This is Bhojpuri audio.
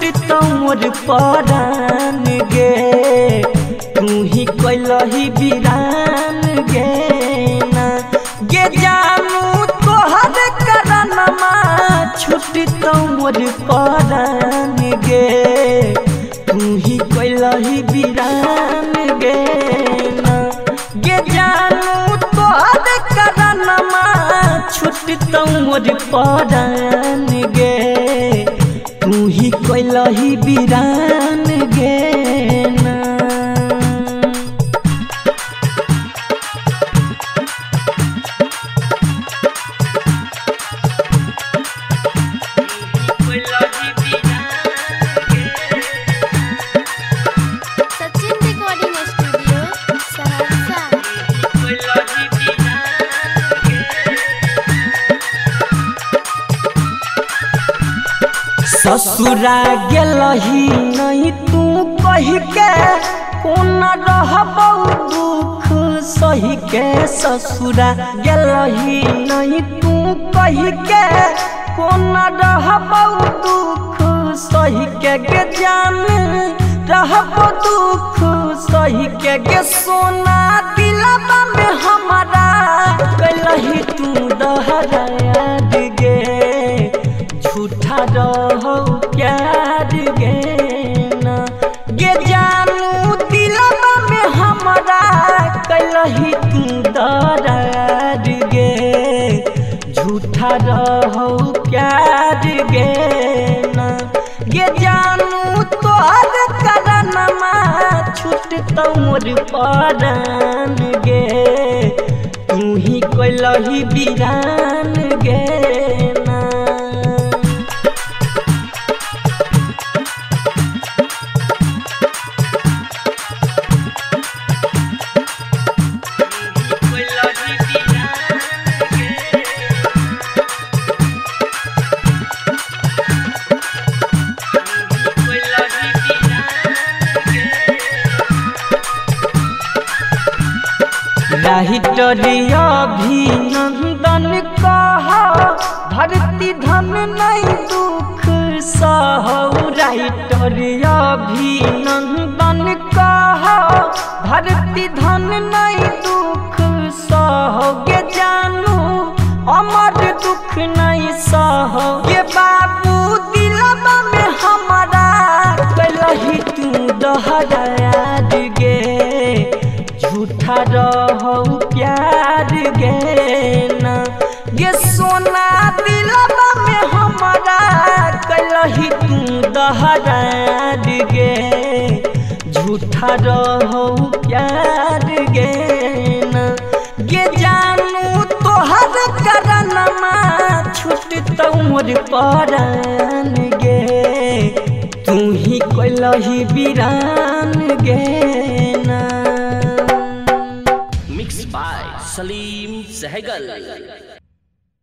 छुटता मोर परान गे तू ही कैलही बिरान गे ना गे जानू तोहर करनमा छुटता मोर परान गे तू ही कैलही बिरान गे ना गे जानू तोहर करनमा छुटता मोर परान गे तू ही कैलही बिरान गे ना ससुरा गेलही नहीं तू कही के कोना रहबौ दुख सही के ससुरा गेलही नहीं तू कही के कोना रहबौ दुख सही के गे जान रहबौ दुख सही के गे सोना दिलवा में हमारा कैलही तू दहरा गे झूठा रहो प्यार गे ना गे जानू दिलवा में हमारा कैलही तू दरार गे झूठा रहो प्यार गे ना गे जानू तोहर करनमा छूटता मोर परान गे तू ही कैलही बिरान गे ना राहिटरिया अभिनंदन कहा धरती धन नहीं दुख सहु राहिटरिया अभिनंदन कहा धरती धन नहीं दुख सहु गे जानू अमर दुख नहीं सहु गे बाबू दिलवा में हमारा कैलही तू दहरा गे झूठा रहो प्यार गे ना गे सोना दिलवा में हमारा कैलही तू दहरा गे झूठा रहो प्यार गे ना गे जानू तोहर करनमा छूटता मोर परान गे तू ही कैलही बिरान गे ना सलीम सहगल।